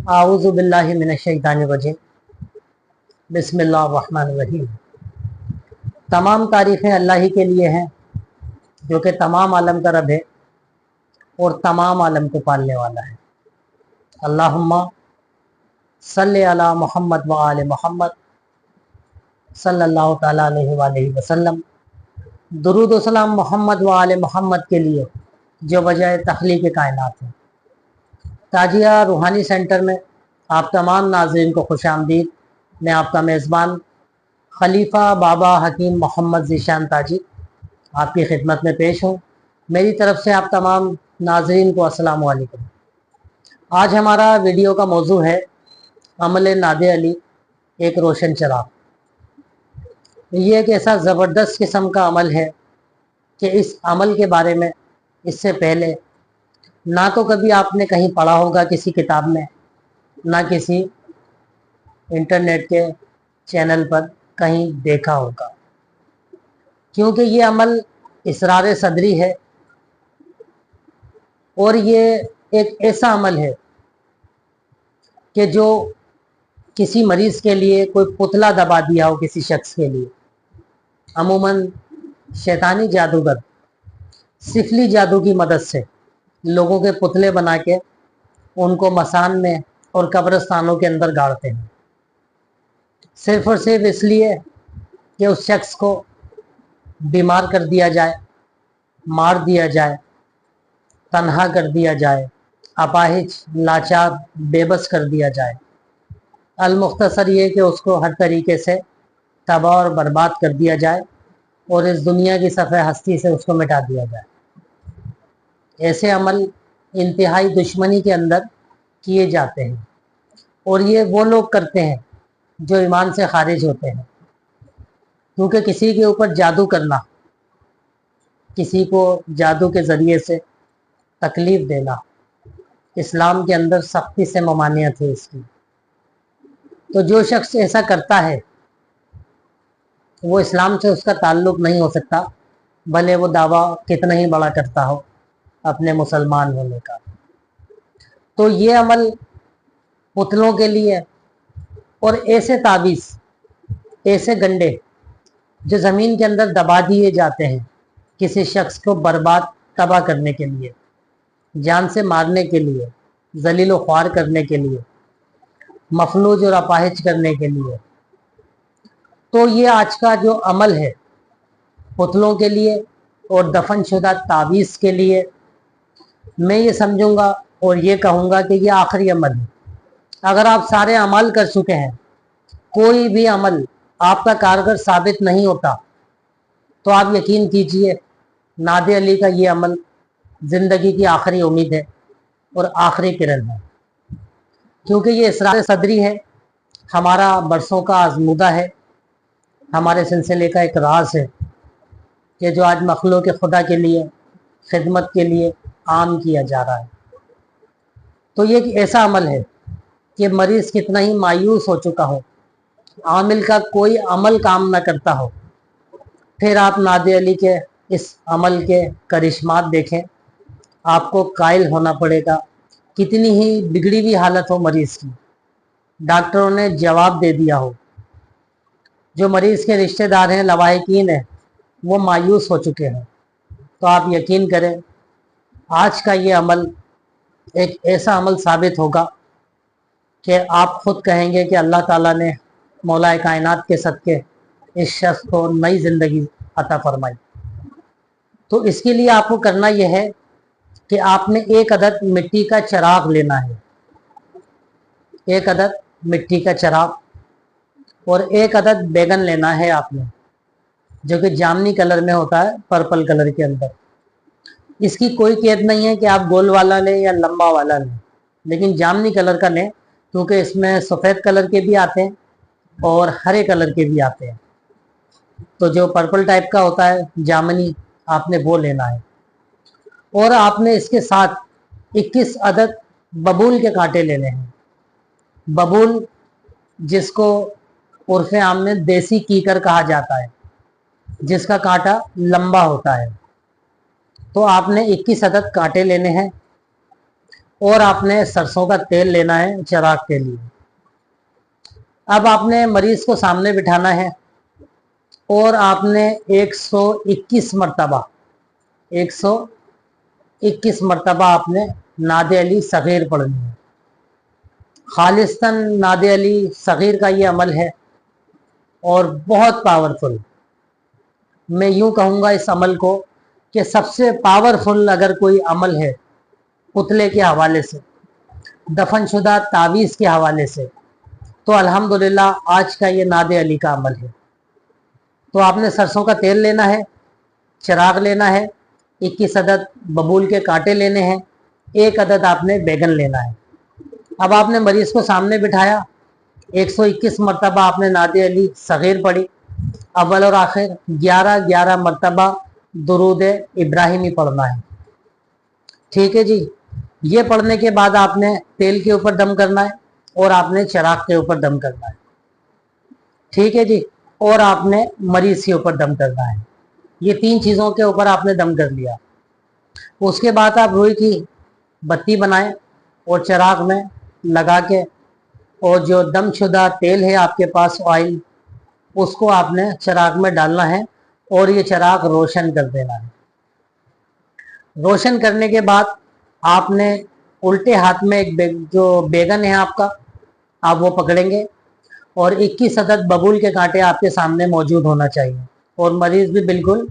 आऊज़ु बिल्लाहि मिनश्शैतानिर्रजीम बिस्मिल्लाहिर्रहमानिर्रहीम। तमाम तारीफ़ें अल्लाह ही के लिए हैं जो कि तमाम आलम का रब है और तमाम आलम को पालने वाला है। अल्लाहुम्मा सल्ली अला मुहम्मद व आले मुहम्मद सल्लल्लाहु तआला अलैहि वसल्लम। दुरूद व सलाम मोहम्मद व आले मोहम्मद के लिए जो वजह तख्लीक़ कायनात है। ताजिया रूहानी सेंटर में आप तमाम नाज़रीन को खुश आमदीद। मैं आपका मेज़बान खलीफा बाबा हकीम मोहम्मद ज़ीशान ताजी आपकी खिदमत में पेश हूँ। मेरी तरफ से आप तमाम नाज़रीन को अस्सलाम वालेकुम। आज हमारा वीडियो का मौजू है अमल नादे अली एक रोशन चराग। ये एक ऐसा ज़बरदस्त किस्म का अमल है कि इस अमल के बारे में इससे पहले ना तो कभी आपने कहीं पढ़ा होगा किसी किताब में, ना किसी इंटरनेट के चैनल पर कहीं देखा होगा, क्योंकि ये अमल इसरार सदरी है और ये एक ऐसा अमल है कि जो किसी मरीज़ के लिए कोई पुतला दबा दिया हो किसी शख्स के लिए। अमूमन शैतानी जादूगर सिफली जादू की मदद से लोगों के पुतले बना के उनको मसान में और कब्रिस्तानों के अंदर गाड़ते हैं, सिर्फ और सिर्फ इसलिए कि उस शख्स को बीमार कर दिया जाए, मार दिया जाए, तन्हा कर दिया जाए, अपाहिज लाचार बेबस कर दिया जाए। अलमुख्तसर ये कि उसको हर तरीके से तबाह और बर्बाद कर दिया जाए और इस दुनिया की सफ़े हस्ती से उसको मिटा दिया जाए। ऐसे अमल इंतहाई दुश्मनी के अंदर किए जाते हैं और ये वो लोग करते हैं जो ईमान से खारिज होते हैं, क्योंकि किसी के ऊपर जादू करना, किसी को जादू के ज़रिए से तकलीफ़ देना, इस्लाम के अंदर सख्ती से ममानियत है इसकी। तो जो शख्स ऐसा करता है वो इस्लाम से उसका ताल्लुक़ नहीं हो सकता, भले वो दावा कितना ही बड़ा करता हो अपने मुसलमान होने का। तो ये अमल पुतलों के लिए और ऐसे ताबीज़, ऐसे गंडे जो ज़मीन के अंदर दबा दिए जाते हैं किसी शख्स को बर्बाद तबाह करने के लिए, जान से मारने के लिए, जलील व ख्वार करने के लिए, मफलूज और अपाहिज करने के लिए। तो ये आज का जो अमल है पुतलों के लिए और दफन शुदा ताबीज़ के लिए, मैं ये समझूंगा और ये कहूँगा कि ये आखिरी अमल है। अगर आप सारे अमल कर चुके हैं, कोई भी अमल आपका कारगर साबित नहीं होता, तो आप यकीन कीजिए नादे अली का ये अमल ज़िंदगी की आखिरी उम्मीद है और आखिरी किरण है, क्योंकि ये इसरार सदरी है, हमारा बरसों का आजमूदा है, हमारे सिलसिले का एक राज है कि जो आज मखलूक के खुदा के लिए खिदमत के लिए आम किया जा रहा है। तो ये एक ऐसा अमल है कि मरीज़ कितना ही मायूस हो चुका हो, आमिल का कोई अमल काम ना करता हो, फिर आप नादे अली के इस अमल के करिश्मात देखें, आपको कायल होना पड़ेगा। कितनी ही बिगड़ी हुई हालत हो मरीज़ की, डॉक्टरों ने जवाब दे दिया हो, जो मरीज़ के रिश्तेदार हैं, लवाहिकीन हैं, वो मायूस हो चुके हैं, तो आप यकीन करें आज का ये अमल एक ऐसा अमल साबित होगा कि आप खुद कहेंगे कि अल्लाह ताला ने मौलाए कायनात के सदके इस शख्स को नई ज़िंदगी अता फरमाई। तो इसके लिए आपको करना यह है कि आपने एक अदद मिट्टी का चिराग लेना है, एक अदद मिट्टी का चिराग और एक अदद बैगन लेना है आपने, जो कि जामनी कलर में होता है, पर्पल कलर के अंदर। इसकी कोई कैद नहीं है कि आप गोल वाला लें या लंबा वाला लें, लेकिन जामनी कलर का लें, क्योंकि इसमें सफ़ेद कलर के भी आते हैं और हरे कलर के भी आते हैं। तो जो पर्पल टाइप का होता है जामनी, आपने वो लेना है। और आपने इसके साथ 21 अदद बबूल के कांटे लेने हैं। बबूल जिसको उर्फ़ आम में देसी कीकर कहा जाता है, जिसका कांटा लंबा होता है। तो आपने 21 अदद कांटे लेने हैं और आपने सरसों का तेल लेना है चिराग के लिए। अब आपने मरीज को सामने बिठाना है और आपने 121 मरतबा आपने नादे अली सगीर पढ़नी है। खालिस्तन नादे अली सगीर का ये अमल है और बहुत पावरफुल। मैं यूं कहूँगा इस अमल को कि सबसे पावरफुल अगर कोई अमल है पुतले के हवाले से, दफनशुदा तावीज़ के हवाले से, तो अल्हम्दुलिल्लाह आज का ये नादे अली का अमल है। तो आपने सरसों का तेल लेना है, चिराग लेना है, 21 अदद बबूल के कांटे लेने हैं, 1 अदद आपने बैगन लेना है। अब आपने मरीज को सामने बिठाया, 121 मरतबा आपने नादे अली सगीर पढ़ी, अव्वल और आखिर 11 मरतबा दुरूद इब्राहिमी पढ़ना है। ठीक है जी। ये पढ़ने के बाद आपने तेल के ऊपर दम करना है और आपने चिराग के ऊपर दम करना है। ठीक है जी। और आपने मरीज के ऊपर दम करना है। ये 3 चीज़ों के ऊपर आपने दम कर लिया। उसके बाद आप रुई की बत्ती बनाएं और चिराग में लगा के, और जो दमशुदा तेल है आपके पास ऑयल, उसको आपने चिराग में डालना है और ये चिराग रोशन कर देना है। रोशन करने के बाद आपने उल्टे हाथ में जो बैगन है आपका, आप वो पकड़ेंगे और 21 अदद बबूल के कांटे आपके सामने मौजूद होना चाहिए और मरीज भी बिल्कुल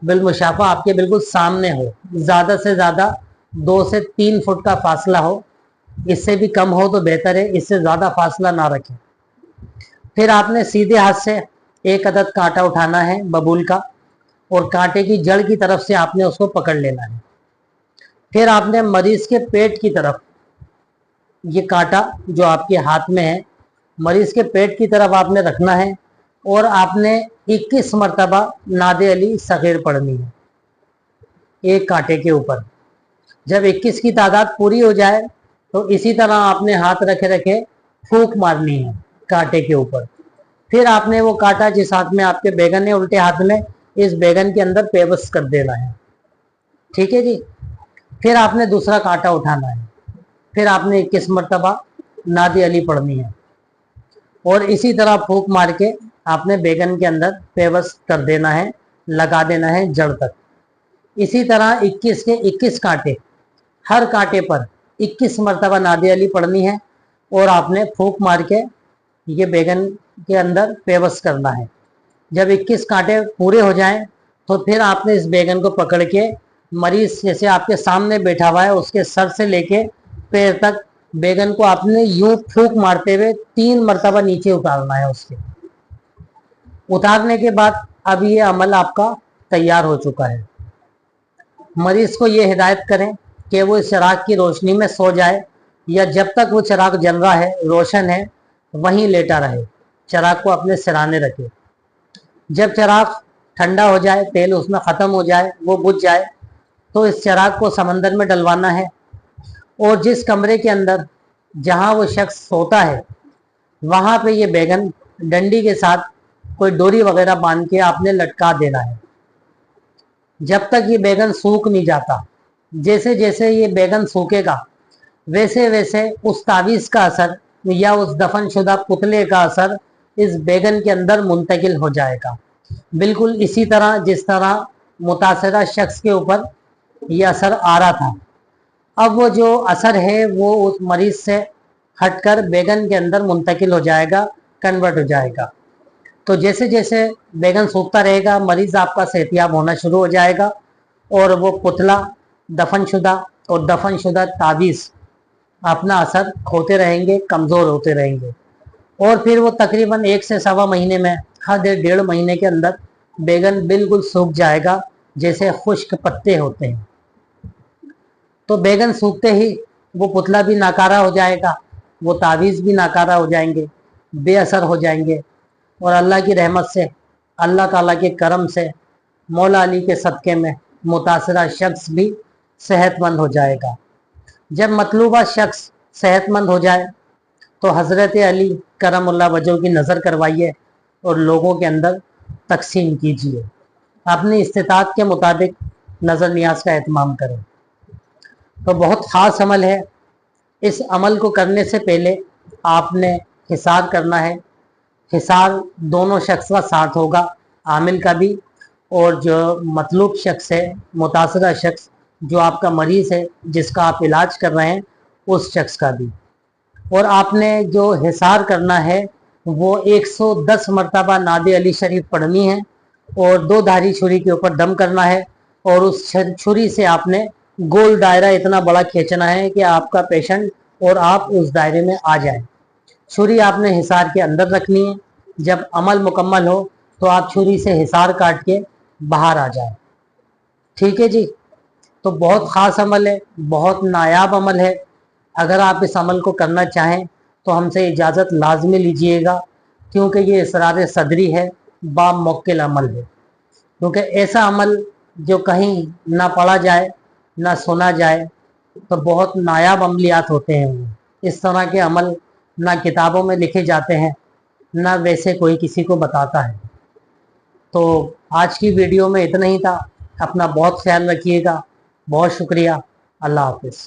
बिलमुशाफा आपके बिल्कुल सामने हो। ज़्यादा से ज़्यादा 2 से 3 फुट का फासला हो, इससे भी कम हो तो बेहतर है, इससे ज़्यादा फासला ना रखें। फिर आपने सीधे हाथ से 1 अदद कांटा उठाना है बबूल का और कांटे की जड़ की तरफ से आपने उसको पकड़ लेना है। फिर आपने मरीज के पेट की तरफ ये कांटा जो आपके हाथ में है, मरीज के पेट की तरफ आपने रखना है और आपने 21 मरतबा नादे अली सगीर पढ़नी है एक कांटे के ऊपर। जब 21 की तादाद पूरी हो जाए तो इसी तरह आपने हाथ रखे रखे फूंक मारनी है कांटे के ऊपर। फिर आपने वो कांटा जिस हाथ में आपके बैगन है, उल्टे हाथ में इस बैगन के अंदर पेवस कर देना है। ठीक है जी। फिर आपने दूसरा कांटा उठाना है, फिर आपने 21 मरतबा नादे अली पढ़नी है और इसी तरह फूंक मार के आपने बैगन के अंदर पेवस कर देना है, लगा देना है जड़ तक। इसी तरह 21 के 21 कांटे, हर कांटे पर 21 मरतबा नादे अली पढ़नी है और आपने फूंक मार के ये बैगन के अंदर पेवस करना है। जब 21 कांटे पूरे हो जाएं तो फिर आपने इस बैगन को पकड़ के मरीज जैसे आपके सामने बैठा हुआ है उसके सर से लेके पैर तक बैगन को आपने यूं फूंक मारते हुए 3 मरतबा नीचे उतारना है। उसके उतारने के बाद अब ये अमल आपका तैयार हो चुका है। मरीज को ये हिदायत करें कि वो इस चिराग की रोशनी में सो जाए या जब तक वो चिराग जल रहा है, रोशन है, वहीं लेटा रहे, चिराग को अपने सिराने रखे। जब चिराग ठंडा हो जाए, तेल उसमें ख़त्म हो जाए, वो बुझ जाए, तो इस चिराग को समंदर में डलवाना है और जिस कमरे के अंदर जहां वो शख्स सोता है वहां पे ये बैगन डंडी के साथ कोई डोरी वगैरह बांध के आपने लटका देना है जब तक ये बैगन सूख नहीं जाता। जैसे जैसे ये बैगन सूखेगा वैसे वैसे उस तावीज़ का असर या उस दफनशुदा पुतले का असर इस बैगन के अंदर मुंतकिल हो जाएगा, बिल्कुल इसी तरह जिस तरह मुतासरा शख्स के ऊपर ये असर आ रहा था। अब वो जो असर है वो उस मरीज से हटकर बैगन के अंदर मुंतकिल हो जाएगा, कन्वर्ट हो जाएगा। तो जैसे जैसे बैगन सूखता रहेगा मरीज आपका सेहतियाब होना शुरू हो जाएगा और वो पुतला, दफनशुदा और दफनशुदा तावीज़ अपना असर खोते रहेंगे, कमज़ोर होते रहेंगे और फिर वो तकरीबन 1 से सवा महीने में, हर 1.5 महीने के अंदर बैगन बिल्कुल सूख जाएगा जैसे खुश्क पत्ते होते हैं। तो बैगन सूखते ही वो पुतला भी नाकारा हो जाएगा, वो तावीज़ भी नाकारा हो जाएंगे, बेअसर हो जाएंगे और अल्लाह की रहमत से, अल्लाह ताला के करम से, मौला अली के सदक़े में मुतासरा शख्स भी सेहतमंद हो जाएगा। जब मतलूबा शख्स सेहतमंद हो जाए तो हज़रत अली करमुल्लाह वजह की नज़र करवाइए और लोगों के अंदर तकसीम कीजिए। अपनी इस्तिताअत के मुताबिक नज़र नियाज का एहतमाम करें। तो बहुत ख़ास अमल है इस अमल को करने से पहले आपने हिसार करना है। हिसार दोनों शख्स का साथ होगा, आमिल का भी और जो मतलूब शख्स है, मुतासरा शख्स जो आपका मरीज़ है, जिसका आप इलाज कर रहे हैं, उस शख्स का भी। और आपने जो हिसार करना है वो 110 मरतबा नादे अली शरीफ पढ़नी है और 2 धारी छुरी के ऊपर दम करना है और उस छुरी से आपने गोल दायरा इतना बड़ा खींचना है कि आपका पेशेंट और आप उस दायरे में आ जाए। छुरी आपने हिसार के अंदर रखनी है। जब अमल मुकम्मल हो तो आप छुरी से हिसार काट के बाहर आ जाए। ठीक है जी। तो बहुत ख़ास अमल है, बहुत नायाब अमल है। अगर आप इस अमल को करना चाहें तो हमसे इजाज़त लाजमी लीजिएगा, क्योंकि ये इसरार सदरी है, बामुक्किल अमल है। क्योंकि ऐसा अमल जो कहीं ना पढ़ा जाए ना सुना जाए, तो बहुत नायाब अमलियात होते हैं वो। इस तरह के अमल ना किताबों में लिखे जाते हैं, ना वैसे कोई किसी को बताता है। तो आज की वीडियो में इतना ही था। अपना बहुत ख्याल रखिएगा। बहुत शुक्रिया। अल्लाह हाफ़िज़।